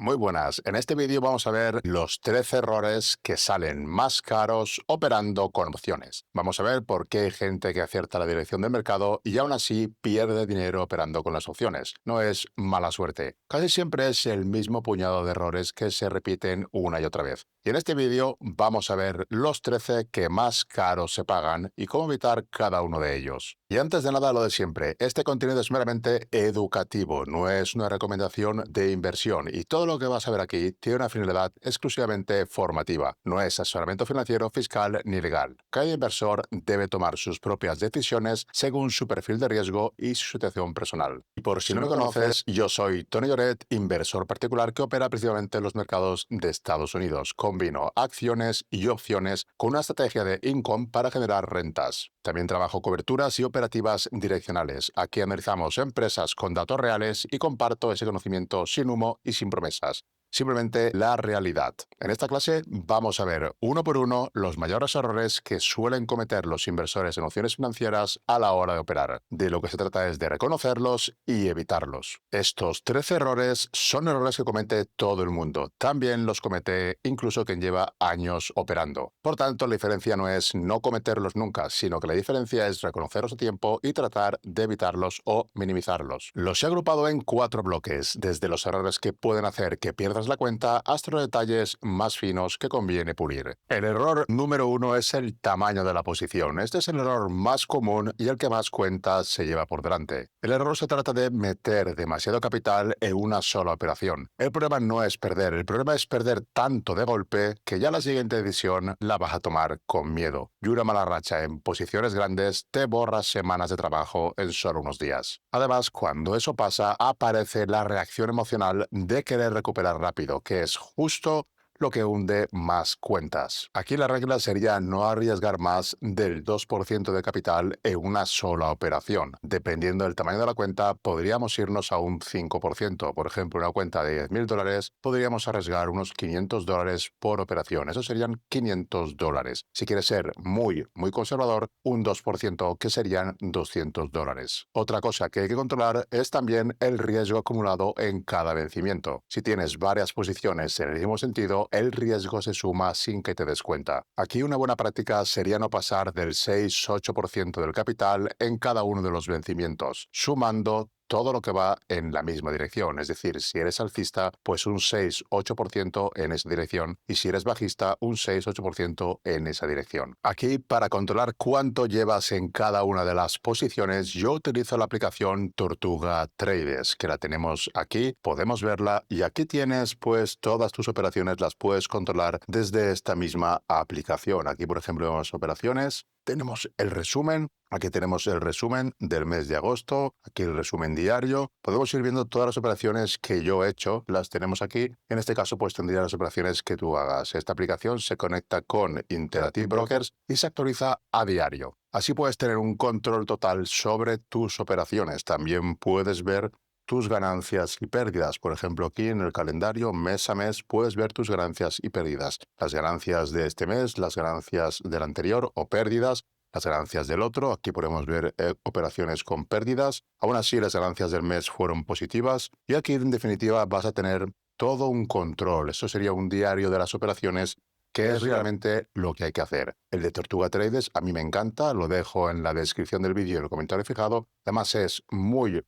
Muy buenas, en este vídeo vamos a ver los 13 errores que salen más caros operando con opciones. Vamos a ver por qué hay gente que acierta la dirección del mercado y aún así pierde dinero operando con las opciones. No es mala suerte, casi siempre es el mismo puñado de errores que se repiten una y otra vez. Y en este vídeo vamos a ver los 13 que más caros se pagan y cómo evitar cada uno de ellos. Y antes de nada, lo de siempre, este contenido es meramente educativo, no es una recomendación de inversión y todo lo que vas a ver aquí tiene una finalidad exclusivamente formativa, no es asesoramiento financiero, fiscal ni legal. Cada inversor debe tomar sus propias decisiones según su perfil de riesgo y su situación personal. Y por si no me conoces, yo soy Tony Lloret, inversor particular que opera principalmente en los mercados de Estados Unidos. Combino acciones y opciones con una estrategia de income para generar rentas. También trabajo coberturas y operativas direccionales. Aquí analizamos empresas con datos reales y comparto ese conocimiento sin humo y sin promesas. Simplemente la realidad. En esta clase vamos a ver uno por uno los mayores errores que suelen cometer los inversores en opciones financieras a la hora de operar. De lo que se trata es de reconocerlos y evitarlos. Estos 13 errores son errores que comete todo el mundo. También los comete incluso quien lleva años operando. Por tanto, la diferencia no es no cometerlos nunca, sino que la diferencia es reconocerlos a tiempo y tratar de evitarlos o minimizarlos. Los he agrupado en 4 bloques, desde los errores que pueden hacer que pierdas la cuenta hasta los detalles más finos que conviene pulir. El error número 1 es el tamaño de la posición. Este es el error más común y el que más cuentas se lleva por delante. El error se trata de meter demasiado capital en una sola operación. El problema no es perder, el problema es perder tanto de golpe que ya la siguiente decisión la vas a tomar con miedo. Y una mala racha en posiciones grandes te borra semanas de trabajo en solo unos días. Además, cuando eso pasa, aparece la reacción emocional de querer recuperar rápido, que es justo lo que hunde más cuentas. Aquí la regla sería no arriesgar más del 2% de capital en una sola operación. Dependiendo del tamaño de la cuenta, podríamos irnos a un 5%. Por ejemplo, una cuenta de $10.000, podríamos arriesgar unos $500 por operación. Eso serían $500. Si quieres ser muy conservador, un 2% que serían $200. Otra cosa que hay que controlar es también el riesgo acumulado en cada vencimiento. Si tienes varias posiciones en el mismo sentido, el riesgo se suma sin que te des cuenta. Aquí una buena práctica sería no pasar del 6-8% del capital en cada uno de los vencimientos, sumando todo lo que va en la misma dirección. Es decir, si eres alcista, pues un 6-8% en esa dirección y si eres bajista, un 6-8% en esa dirección. Aquí, para controlar cuánto llevas en cada una de las posiciones, yo utilizo la aplicación Tortuga Trades, que la tenemos aquí, podemos verla y aquí tienes pues todas tus operaciones, las puedes controlar desde esta misma aplicación. Aquí, por ejemplo, vemos operaciones. Tenemos el resumen, aquí tenemos el resumen del mes de agosto, aquí el resumen diario. Podemos ir viendo todas las operaciones que yo he hecho, las tenemos aquí. En este caso, pues tendría las operaciones que tú hagas. Esta aplicación se conecta con Interactive Brokers y se actualiza a diario. Así puedes tener un control total sobre tus operaciones. También puedes ver tus ganancias y pérdidas. Por ejemplo, aquí en el calendario, mes a mes, puedes ver tus ganancias y pérdidas. Las ganancias de este mes, las ganancias del anterior o pérdidas, las ganancias del otro. Aquí podemos ver operaciones con pérdidas. Aún así, las ganancias del mes fueron positivas. Y aquí, en definitiva, vas a tener todo un control. Eso sería un diario de las operaciones, que es realmente lo que hay que hacer. El de Tortuga Trades a mí me encanta, lo dejo en la descripción del vídeo y en el comentario fijado. Además es muy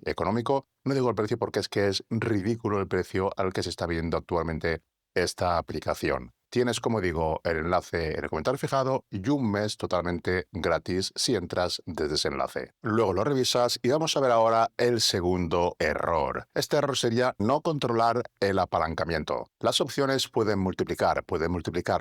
económico. No digo el precio porque es que es ridículo el precio al que se está viendo actualmente esta aplicación. Tienes, como digo, el enlace en el comentario fijado y un mes totalmente gratis si entras desde ese enlace. Luego lo revisas y vamos a ver ahora el segundo error. Este error sería no controlar el apalancamiento. Las opciones pueden multiplicar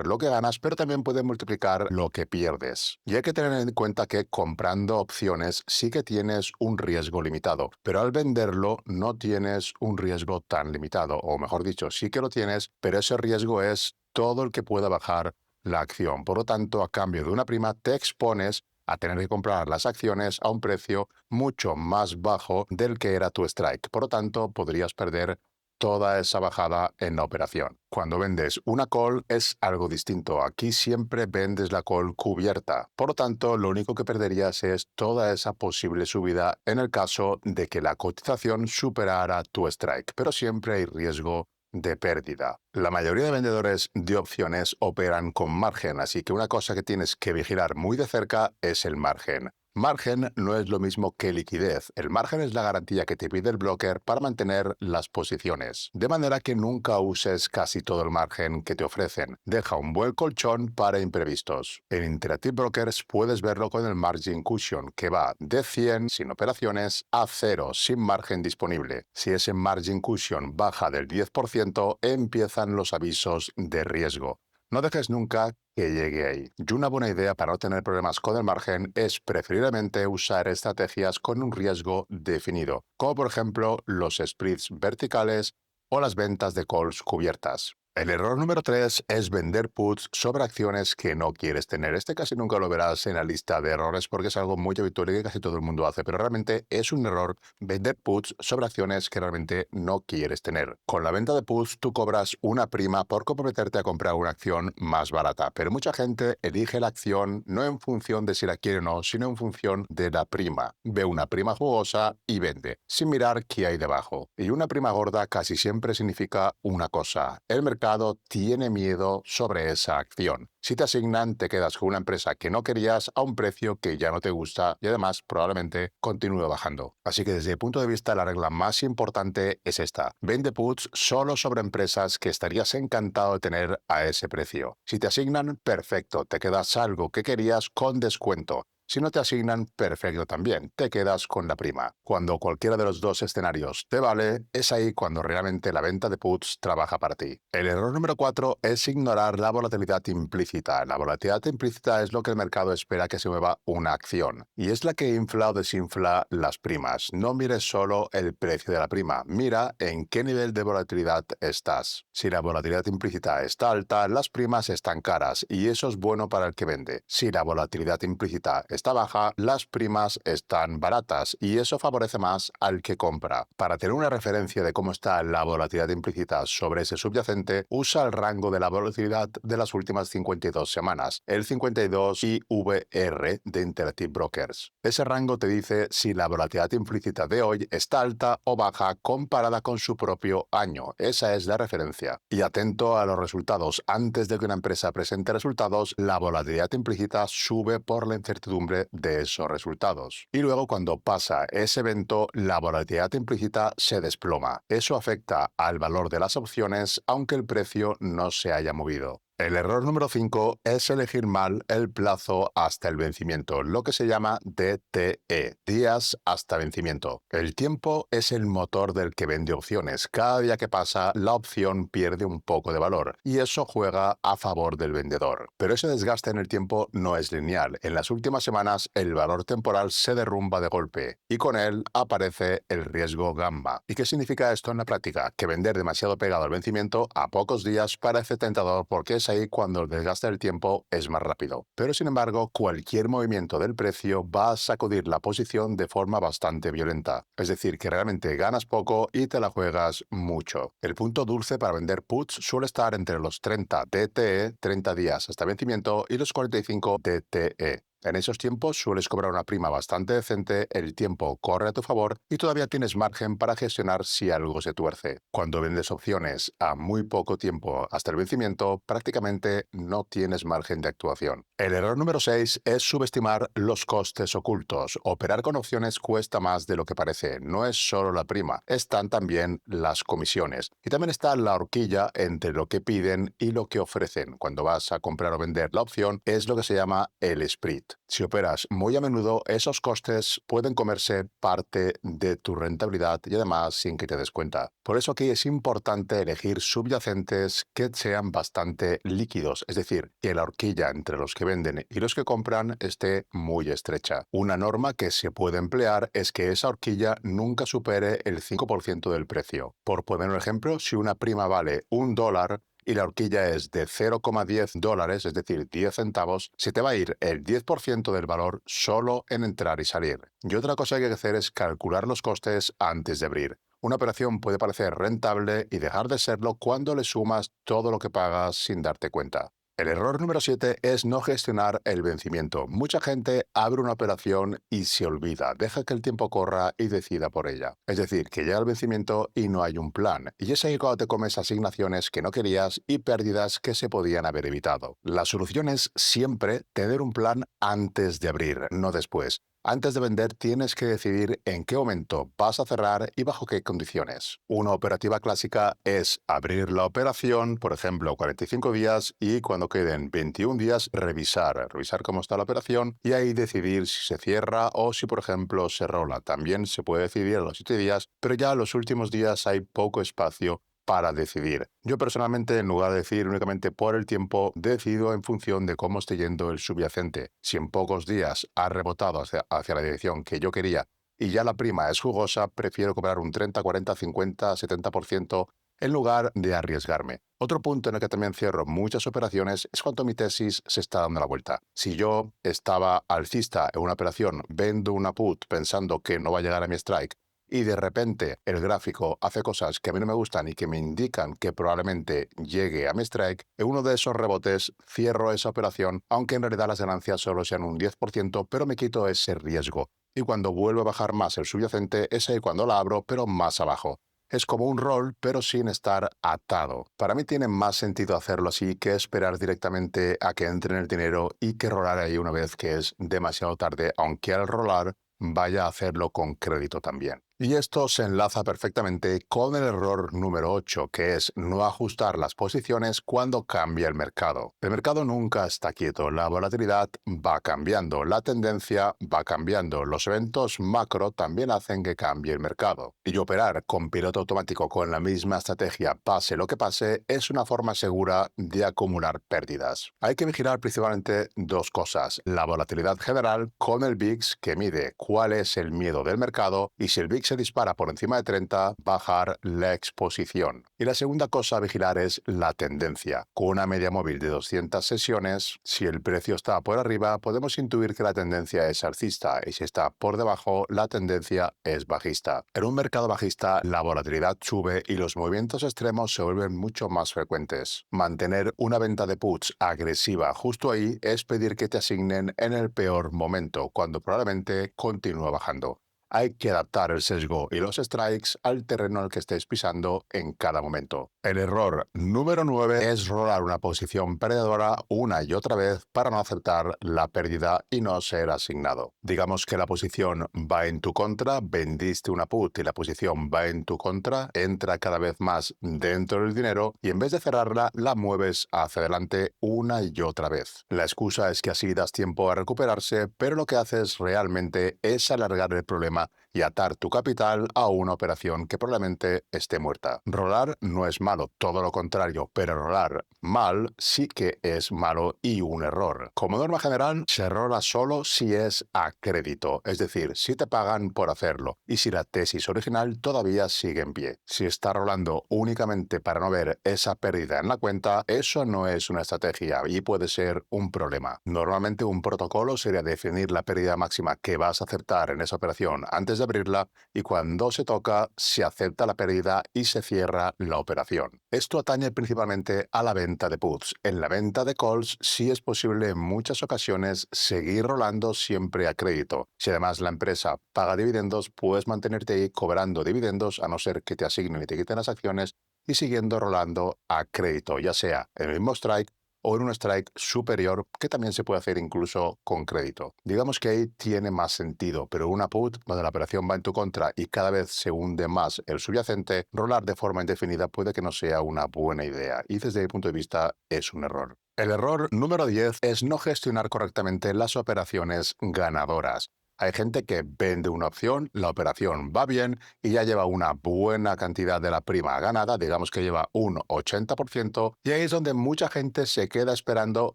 lo que ganas, pero también pueden multiplicar lo que pierdes. Y hay que tener en cuenta que comprando opciones sí que tienes un riesgo limitado, pero al venderlo no tienes un riesgo tan limitado, o mejor dicho, sí que lo tienes, pero ese riesgo es todo el que pueda bajar la acción. Por lo tanto, a cambio de una prima, te expones a tener que comprar las acciones a un precio mucho más bajo del que era tu strike. Por lo tanto, podrías perder toda esa bajada en la operación. Cuando vendes una call es algo distinto. Aquí siempre vendes la call cubierta. Por lo tanto, lo único que perderías es toda esa posible subida en el caso de que la cotización superara tu strike. Pero siempre hay riesgo de pérdida. La mayoría de vendedores de opciones operan con margen, así que una cosa que tienes que vigilar muy de cerca es el margen. Margen no es lo mismo que liquidez. El margen es la garantía que te pide el broker para mantener las posiciones. De manera que nunca uses casi todo el margen que te ofrecen. Deja un buen colchón para imprevistos. En Interactive Brokers puedes verlo con el Margin Cushion, que va de 100 sin operaciones a 0 sin margen disponible. Si ese Margin Cushion baja del 10%, empiezan los avisos de riesgo. No dejes nunca que llegue ahí. Y una buena idea para no tener problemas con el margen es preferiblemente usar estrategias con un riesgo definido, como por ejemplo los spreads verticales o las ventas de calls cubiertas. El error número 3 es vender puts sobre acciones que no quieres tener. Este casi nunca lo verás en la lista de errores porque es algo muy habitual y que casi todo el mundo hace, pero realmente es un error vender puts sobre acciones que realmente no quieres tener. Con la venta de puts tú cobras una prima por comprometerte a comprar una acción más barata, pero mucha gente elige la acción no en función de si la quiere o no, sino en función de la prima. Ve una prima jugosa y vende, sin mirar qué hay debajo. Y una prima gorda casi siempre significa una cosa: el mercado tiene miedo sobre esa acción. Si te asignan, te quedas con una empresa que no querías a un precio que ya no te gusta y además probablemente continúe bajando. Así que desde el punto de vista, la regla más importante es esta: vende puts solo sobre empresas que estarías encantado de tener a ese precio. Si te asignan, perfecto, te quedas algo que querías con descuento. Si no te asignan, perfecto también, te quedas con la prima. Cuando cualquiera de los dos escenarios te vale, es ahí cuando realmente la venta de puts trabaja para ti. El error número 4 es ignorar la volatilidad implícita. La volatilidad implícita es lo que el mercado espera que se mueva una acción, y es la que infla o desinfla las primas. No mires solo el precio de la prima, mira en qué nivel de volatilidad estás. Si la volatilidad implícita está alta, las primas están caras, y eso es bueno para el que vende. Si la volatilidad implícita está baja, las primas están baratas y eso favorece más al que compra. Para tener una referencia de cómo está la volatilidad implícita sobre ese subyacente, usa el rango de la volatilidad de las últimas 52 semanas, el 52 IVR de Interactive Brokers. Ese rango te dice si la volatilidad implícita de hoy está alta o baja comparada con su propio año. Esa es la referencia. Y atento a los resultados. Antes de que una empresa presente resultados, la volatilidad implícita sube por la incertidumbre de esos resultados. Y luego, cuando pasa ese evento, la volatilidad implícita se desploma. Eso afecta al valor de las opciones, aunque el precio no se haya movido. El error número 5 es elegir mal el plazo hasta el vencimiento, lo que se llama DTE, días hasta vencimiento. El tiempo es el motor del que vende opciones. Cada día que pasa, la opción pierde un poco de valor y eso juega a favor del vendedor. Pero ese desgaste en el tiempo no es lineal. En las últimas semanas, el valor temporal se derrumba de golpe y con él aparece el riesgo gamma. ¿Y qué significa esto en la práctica? Que vender demasiado pegado al vencimiento a pocos días parece tentador porque es ahí cuando el desgaste del tiempo es más rápido. Pero sin embargo, cualquier movimiento del precio va a sacudir la posición de forma bastante violenta. Es decir, que realmente ganas poco y te la juegas mucho. El punto dulce para vender puts suele estar entre los 30 DTE, 30 días hasta vencimiento, y los 45 DTE. En esos tiempos sueles cobrar una prima bastante decente, el tiempo corre a tu favor y todavía tienes margen para gestionar si algo se tuerce. Cuando vendes opciones a muy poco tiempo hasta el vencimiento, prácticamente no tienes margen de actuación. El error número 6 es subestimar los costes ocultos. Operar con opciones cuesta más de lo que parece. No es solo la prima, están también las comisiones. Y también está la horquilla entre lo que piden y lo que ofrecen. Cuando vas a comprar o vender la opción, es lo que se llama el spread. Si operas muy a menudo, esos costes pueden comerse parte de tu rentabilidad y además sin que te des cuenta. Por eso aquí es importante elegir subyacentes que sean bastante líquidos, es decir, que la horquilla entre los que venden y los que compran esté muy estrecha. Una norma que se puede emplear es que esa horquilla nunca supere el 5% del precio. Por poner un ejemplo, si una prima vale $1, y la horquilla es de $0,10, es decir, 10 centavos, se te va a ir el 10% del valor solo en entrar y salir. Y otra cosa que hay que hacer es calcular los costes antes de abrir. Una operación puede parecer rentable y dejar de serlo cuando le sumas todo lo que pagas sin darte cuenta. El error número 7 es no gestionar el vencimiento. Mucha gente abre una operación y se olvida, deja que el tiempo corra y decida por ella. Es decir, que llega el vencimiento y no hay un plan. Y es ahí cuando te comes asignaciones que no querías y pérdidas que se podían haber evitado. La solución es siempre tener un plan antes de abrir, no después. Antes de vender tienes que decidir en qué momento vas a cerrar y bajo qué condiciones. Una operativa clásica es abrir la operación, por ejemplo, 45 días y cuando queden 21 días revisar cómo está la operación y ahí decidir si se cierra o si, por ejemplo, se rola. También se puede decidir a los 7 días, pero ya en los últimos días hay poco espacio para decidir. Yo personalmente, en lugar de decidir únicamente por el tiempo, decido en función de cómo esté yendo el subyacente. Si en pocos días ha rebotado hacia la dirección que yo quería y ya la prima es jugosa, prefiero cobrar un 30, 40, 50, 70% en lugar de arriesgarme. Otro punto en el que también cierro muchas operaciones es cuando mi tesis se está dando la vuelta. Si yo estaba alcista en una operación, vendo una put pensando que no va a llegar a mi strike, y de repente el gráfico hace cosas que a mí no me gustan y que me indican que probablemente llegue a mi strike, en uno de esos rebotes cierro esa operación, aunque en realidad las ganancias solo sean un 10%, pero me quito ese riesgo. Y cuando vuelve a bajar más el subyacente, es ahí cuando la abro, pero más abajo. Es como un roll, pero sin estar atado. Para mí tiene más sentido hacerlo así que esperar directamente a que entre en el dinero y que rolar ahí una vez que es demasiado tarde, aunque al rolar vaya a hacerlo con crédito también. Y esto se enlaza perfectamente con el error número 8, que es no ajustar las posiciones cuando cambia el mercado. El mercado nunca está quieto, la volatilidad va cambiando, la tendencia va cambiando, los eventos macro también hacen que cambie el mercado. Y operar con piloto automático con la misma estrategia, pase lo que pase, es una forma segura de acumular pérdidas. Hay que vigilar principalmente dos cosas: la volatilidad general con el VIX, que mide cuál es el miedo del mercado, y si el VIX se dispara por encima de 30, bajar la exposición. Y la segunda cosa a vigilar es la tendencia. Con una media móvil de 200 sesiones, si el precio está por arriba, podemos intuir que la tendencia es alcista, y si está por debajo, la tendencia es bajista. En un mercado bajista, la volatilidad sube y los movimientos extremos se vuelven mucho más frecuentes. Mantener una venta de puts agresiva justo ahí es pedir que te asignen en el peor momento, cuando probablemente continúa bajando. Hay que adaptar el sesgo y los strikes al terreno al que estés pisando en cada momento. El error número 9 es rolar una posición perdedora una y otra vez para no aceptar la pérdida y no ser asignado. Digamos que la posición va en tu contra, vendiste una put y la posición va en tu contra, entra cada vez más dentro del dinero y en vez de cerrarla, la mueves hacia adelante una y otra vez. La excusa es que así das tiempo a recuperarse, pero lo que haces realmente es alargar el problema y atar tu capital a una operación que probablemente esté muerta. Rolar no es malo, todo lo contrario, pero rolar mal sí que es malo y un error. Como norma general, se rola solo si es a crédito, es decir, si te pagan por hacerlo y si la tesis original todavía sigue en pie. Si está rolando únicamente para no ver esa pérdida en la cuenta, eso no es una estrategia y puede ser un problema. Normalmente un protocolo sería definir la pérdida máxima que vas a aceptar en esa operación antes de abrirla y cuando se toca se acepta la pérdida y se cierra la operación. Esto atañe principalmente a la venta de puts. En la venta de calls sí es posible en muchas ocasiones seguir rolando siempre a crédito. Si además la empresa paga dividendos, puedes mantenerte ahí cobrando dividendos a no ser que te asignen y te quiten las acciones y siguiendo rolando a crédito, ya sea en el mismo strike o en un strike superior, que también se puede hacer incluso con crédito. Digamos que ahí tiene más sentido, pero una put donde la operación va en tu contra y cada vez se hunde más el subyacente, rolar de forma indefinida puede que no sea una buena idea y desde mi punto de vista es un error. El error número 10 es no gestionar correctamente las operaciones ganadoras. Hay gente que vende una opción, la operación va bien y ya lleva una buena cantidad de la prima ganada, digamos que lleva un 80%, y ahí es donde mucha gente se queda esperando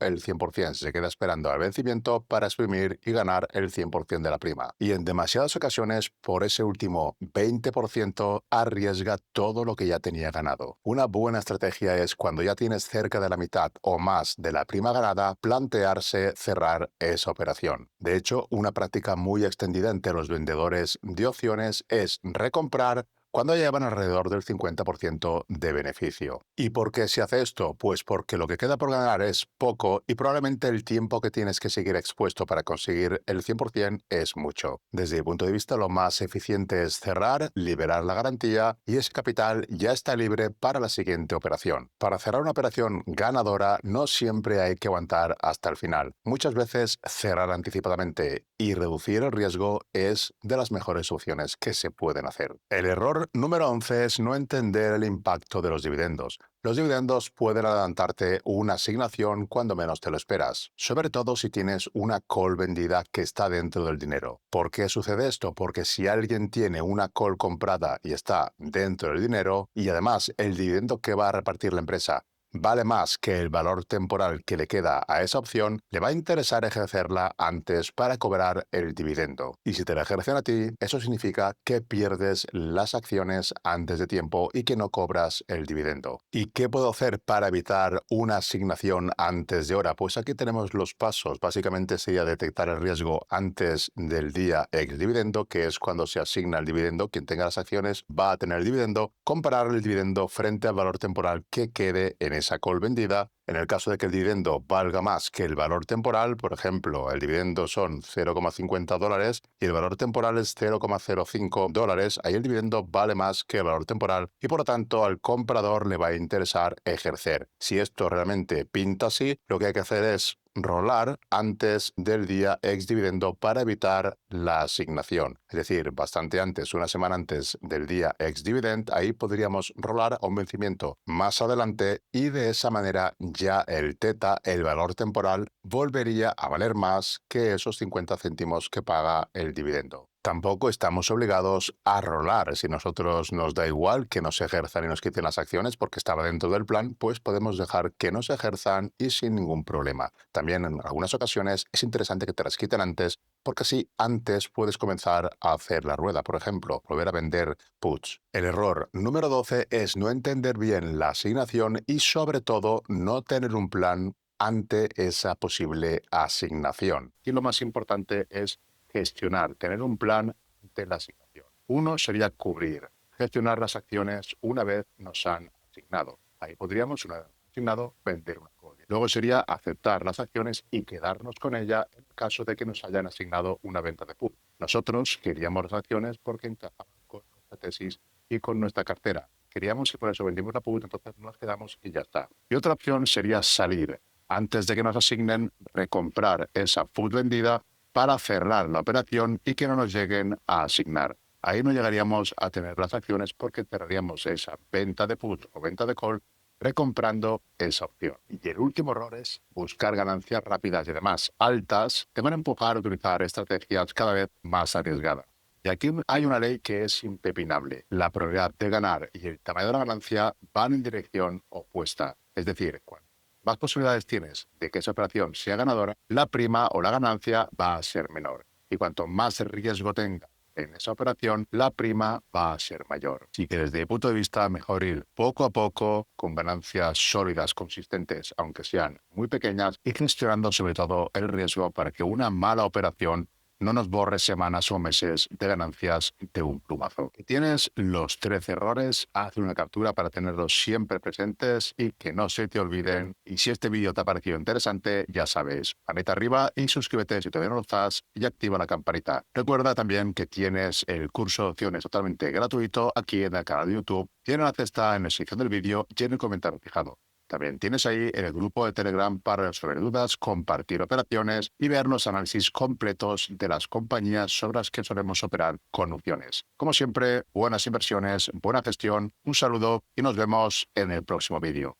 el 100%, se queda esperando al vencimiento para exprimir y ganar el 100% de la prima. Y en demasiadas ocasiones, por ese último 20%, arriesga todo lo que ya tenía ganado. Una buena estrategia es, cuando ya tienes cerca de la mitad o más de la prima ganada, plantearse cerrar esa operación. De hecho, una práctica muy extendida entre los vendedores de opciones es recomprar cuando llevan alrededor del 50% de beneficio. ¿Y por qué se hace esto? Pues porque lo que queda por ganar es poco y probablemente el tiempo que tienes que seguir expuesto para conseguir el 100% es mucho. Desde mi punto de vista, lo más eficiente es cerrar, liberar la garantía y ese capital ya está libre para la siguiente operación. Para cerrar una operación ganadora no siempre hay que aguantar hasta el final. Muchas veces cerrar anticipadamente y reducir el riesgo es de las mejores opciones que se pueden hacer. El error número 11 es no entender el impacto de los dividendos. Los dividendos pueden adelantarte una asignación cuando menos te lo esperas, sobre todo si tienes una call vendida que está dentro del dinero. ¿Por qué sucede esto? Porque si alguien tiene una call comprada y está dentro del dinero, y además el dividendo que va a repartir la empresa vale más que el valor temporal que le queda a esa opción, le va a interesar ejercerla antes para cobrar el dividendo. Y si te la ejercen a ti, eso significa que pierdes las acciones antes de tiempo y que no cobras el dividendo. ¿Y qué puedo hacer para evitar una asignación antes de hora? Pues aquí tenemos los pasos. Básicamente sería detectar el riesgo antes del día ex dividendo, que es cuando se asigna el dividendo. Quien tenga las acciones va a tener el dividendo. Comparar el dividendo frente al valor temporal que quede en esa call vendida. En el caso de que el dividendo valga más que el valor temporal, por ejemplo, el dividendo son $0,50 y el valor temporal es $0,05, ahí el dividendo vale más que el valor temporal y por lo tanto al comprador le va a interesar ejercer. Si esto realmente pinta así, lo que hay que hacer es rolar antes del día ex dividendo para evitar la asignación. Es decir, bastante antes, una semana antes del día ex dividend, ahí podríamos rolar a un vencimiento más adelante y de esa manera ya el teta, el valor temporal, volvería a valer más que esos 50 céntimos que paga el dividendo. Tampoco estamos obligados a rolar. Si nosotros nos da igual que nos ejerzan y nos quiten las acciones porque estaba dentro del plan, pues podemos dejar que nos ejerzan y sin ningún problema. También en algunas ocasiones es interesante que te las quiten antes porque así antes puedes comenzar a hacer la rueda, por ejemplo, volver a vender puts. El error número 12 es no entender bien la asignación y sobre todo no tener un plan ante esa posible asignación. Y lo más importante es gestionar, tener un plan de la asignación. Uno sería cubrir, gestionar las acciones una vez nos han asignado. Ahí podríamos, una vez asignado, vender una call. Luego sería aceptar las acciones y quedarnos con ella en caso de que nos hayan asignado una venta de put. Nosotros queríamos las acciones porque encajaban con nuestra tesis y con nuestra cartera. Queríamos y por eso vendimos la put, entonces nos quedamos y ya está. Y otra opción sería salir. Antes de que nos asignen, recomprar esa put vendida para cerrar la operación y que no nos lleguen a asignar. Ahí no llegaríamos a tener las acciones porque cerraríamos esa venta de put o venta de call recomprando esa opción. Y el último error es buscar ganancias rápidas y además altas que van a empujar a utilizar estrategias cada vez más arriesgadas. Y aquí hay una ley que es impepinable. La probabilidad de ganar y el tamaño de la ganancia van en dirección opuesta. Es decir, cuando más posibilidades tienes de que esa operación sea ganadora, la prima o la ganancia va a ser menor. Y cuanto más riesgo tenga en esa operación, la prima va a ser mayor. Así que desde mi punto de vista, mejor ir poco a poco, con ganancias sólidas, consistentes, aunque sean muy pequeñas, y gestionando sobre todo el riesgo para que una mala operación no nos borre semanas o meses de ganancias de un plumazo. Si tienes los 13 errores, haz una captura para tenerlos siempre presentes y que no se te olviden. Y si este vídeo te ha parecido interesante, ya sabes, manita arriba y suscríbete si todavía no lo estás y activa la campanita. Recuerda también que tienes el curso de opciones totalmente gratuito aquí en el canal de YouTube. Tiene la cesta en la descripción del vídeo y en el comentario fijado. También tienes ahí el grupo de Telegram para resolver dudas, compartir operaciones y ver los análisis completos de las compañías sobre las que solemos operar con opciones. Como siempre, buenas inversiones, buena gestión, un saludo y nos vemos en el próximo vídeo.